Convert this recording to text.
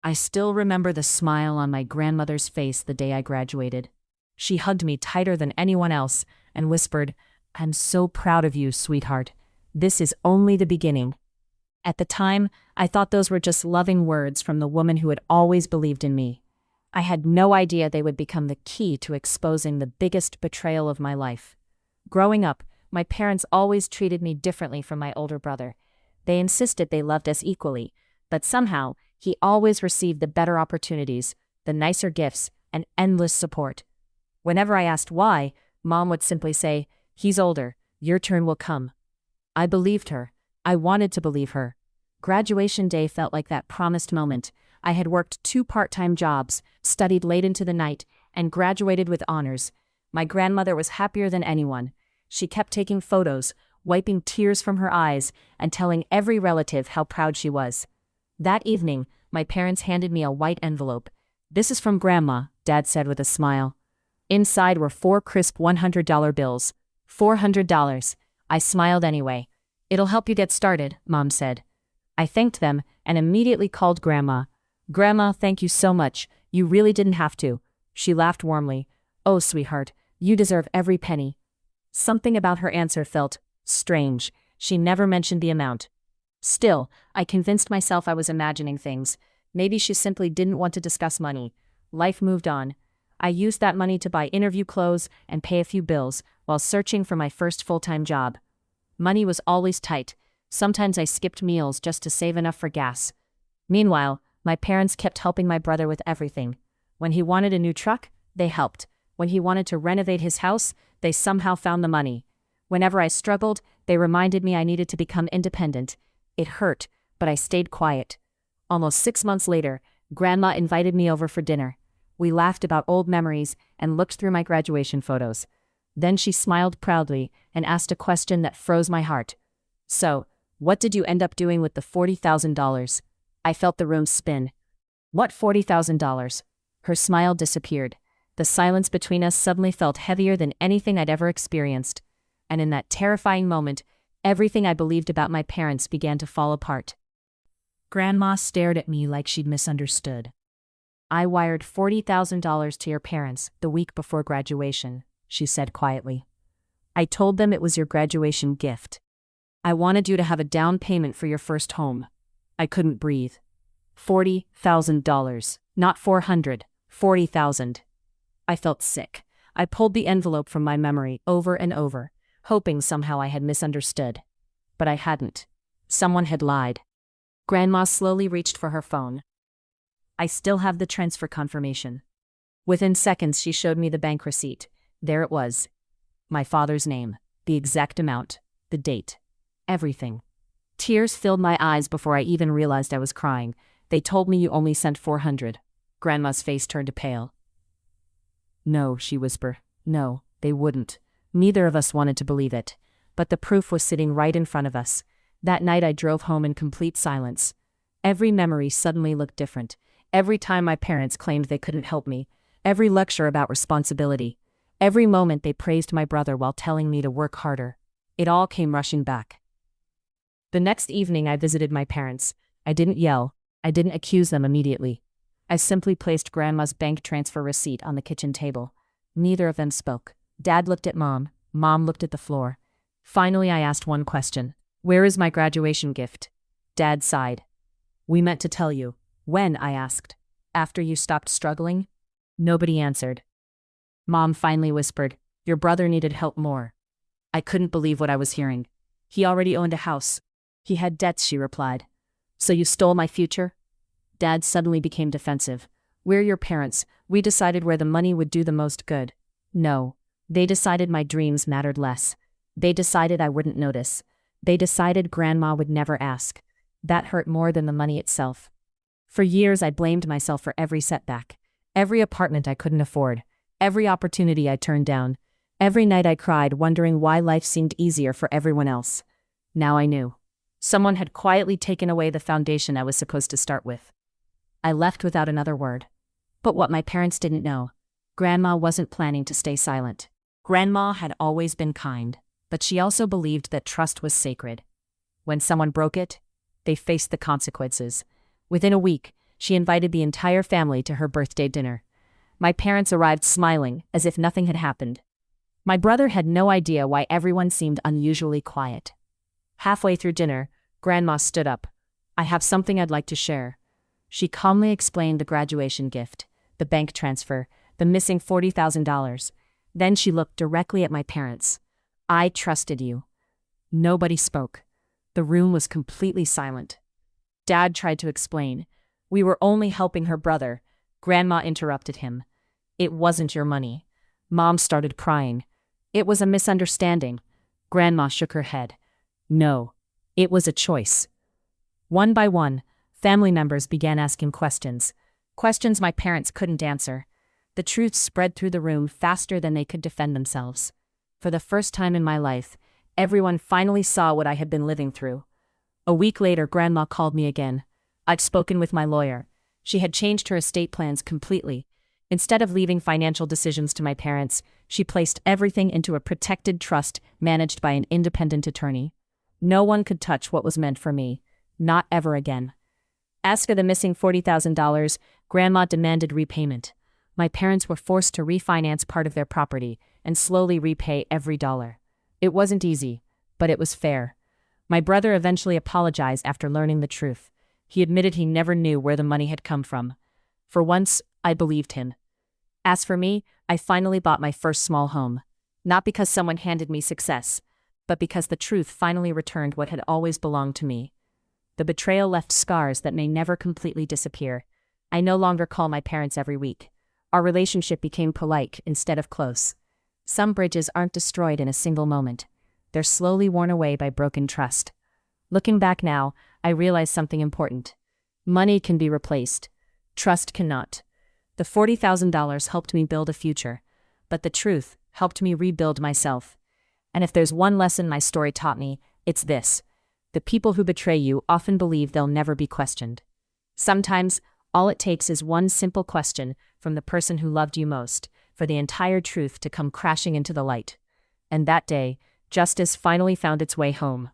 I still remember the smile on my grandmother's face the day I graduated. She hugged me tighter than anyone else and whispered, "I'm so proud of you, sweetheart. This is only the beginning." At the time, I thought those were just loving words from the woman who had always believed in me. I had no idea they would become the key to exposing the biggest betrayal of my life. Growing up, my parents always treated me differently from my older brother. They insisted they loved us equally, but somehow, he always received the better opportunities, the nicer gifts, and endless support. Whenever I asked why, Mom would simply say, "He's older, your turn will come." I believed her. I wanted to believe her. Graduation day felt like that promised moment. I had worked 2 part-time jobs, studied late into the night, and graduated with honors. My grandmother was happier than anyone. She kept taking photos, wiping tears from her eyes, and telling every relative how proud she was. That evening, my parents handed me a white envelope. "This is from Grandma," Dad said with a smile. Inside were 4 crisp $100 bills. $400. I smiled anyway. "It'll help you get started," Mom said. I thanked them and immediately called Grandma. "Grandma, thank you so much. You really didn't have to." She laughed warmly. "Oh, sweetheart, you deserve every penny." Something about her answer felt strange. She never mentioned the amount. Still, I convinced myself I was imagining things. Maybe she simply didn't want to discuss money. Life moved on. I used that money to buy interview clothes and pay a few bills while searching for my first full-time job. Money was always tight. Sometimes I skipped meals just to save enough for gas. Meanwhile, my parents kept helping my brother with everything. When he wanted a new truck, they helped. When he wanted to renovate his house, they somehow found the money. Whenever I struggled, they reminded me I needed to become independent. It hurt, but I stayed quiet. Almost 6 months later, Grandma invited me over for dinner. We laughed about old memories and looked through my graduation photos. Then she smiled proudly and asked a question that froze my heart. "So, what did you end up doing with the $40,000? I felt the room spin. "What $40,000? Her smile disappeared. The silence between us suddenly felt heavier than anything I'd ever experienced. And in that terrifying moment, everything I believed about my parents began to fall apart. Grandma stared at me like she'd misunderstood. "I wired $40,000 to your parents the week before graduation," she said quietly. "I told them it was your graduation gift. I wanted you to have a down payment for your first home." I couldn't breathe. $40,000. Not 400. 40,000. I felt sick. I pulled the envelope from my memory over and over, hoping somehow I had misunderstood. But I hadn't. Someone had lied. Grandma slowly reached for her phone. "I still have the transfer confirmation." Within seconds, she showed me the bank receipt. There it was. My father's name, the exact amount, the date, everything. Tears filled my eyes before I even realized I was crying. "They told me you only sent 400. Grandma's face turned pale. "No," she whispered. "No, they wouldn't." Neither of us wanted to believe it. But the proof was sitting right in front of us. That night I drove home in complete silence. Every memory suddenly looked different. Every time my parents claimed they couldn't help me. Every lecture about responsibility. Every moment they praised my brother while telling me to work harder. It all came rushing back. The next evening I visited my parents. I didn't yell. I didn't accuse them immediately. I simply placed Grandma's bank transfer receipt on the kitchen table. Neither of them spoke. Dad looked at Mom. Mom looked at the floor. Finally I asked one question. "Where is my graduation gift?" Dad sighed. "We meant to tell you." "When?" I asked. "After you stopped struggling?" Nobody answered. Mom finally whispered, "Your brother needed help more." I couldn't believe what I was hearing. "He already owned a house." "He had debts," she replied. "So you stole my future?" Dad suddenly became defensive. "We're your parents. We decided where the money would do the most good." "No. They decided my dreams mattered less. They decided I wouldn't notice. They decided Grandma would never ask." That hurt more than the money itself. For years I blamed myself for every setback. Every apartment I couldn't afford. Every opportunity I turned down. Every night I cried, wondering why life seemed easier for everyone else. Now I knew. Someone had quietly taken away the foundation I was supposed to start with. I left without another word. But what my parents didn't know, Grandma wasn't planning to stay silent. Grandma had always been kind, but she also believed that trust was sacred. When someone broke it, they faced the consequences. Within a week, She invited the entire family to her birthday dinner. My parents arrived smiling, as if nothing had happened. My brother had no idea why everyone seemed unusually quiet. Halfway through dinner, Grandma stood up. "I have something I'd like to share." She calmly explained the graduation gift, the bank transfer, the missing $40,000. Then she looked directly at my parents. "I trusted you." Nobody spoke. The room was completely silent. Dad tried to explain. "We were only helping her brother." Grandma interrupted him. "It wasn't your money." Mom started crying. "It was a misunderstanding." Grandma shook her head. "No, it was a choice." One by one, family members began asking questions. Questions my parents couldn't answer. The truth spread through the room faster than they could defend themselves. For the first time in my life, everyone finally saw what I had been living through. A week later, Grandma called me again. I'd spoken with my lawyer. She had changed her estate plans completely. Instead of leaving financial decisions to my parents, she placed everything into a protected trust managed by an independent attorney. No one could touch what was meant for me. Not ever again. As for the missing $40,000, Grandma demanded repayment. My parents were forced to refinance part of their property and slowly repay every dollar. It wasn't easy, but it was fair. My brother eventually apologized after learning the truth. He admitted he never knew where the money had come from. For once, I believed him. As for me, I finally bought my first small home. Not because someone handed me success, but because the truth finally returned what had always belonged to me. The betrayal left scars that may never completely disappear. I no longer call my parents every week. Our relationship became polite instead of close. Some bridges aren't destroyed in a single moment. They're slowly worn away by broken trust. Looking back now, I realize something important. Money can be replaced. Trust cannot. The $40,000 helped me build a future, but the truth helped me rebuild myself. And if there's one lesson my story taught me, it's this. The people who betray you often believe they'll never be questioned. Sometimes, all it takes is one simple question from the person who loved you most for the entire truth to come crashing into the light. And that day, justice finally found its way home.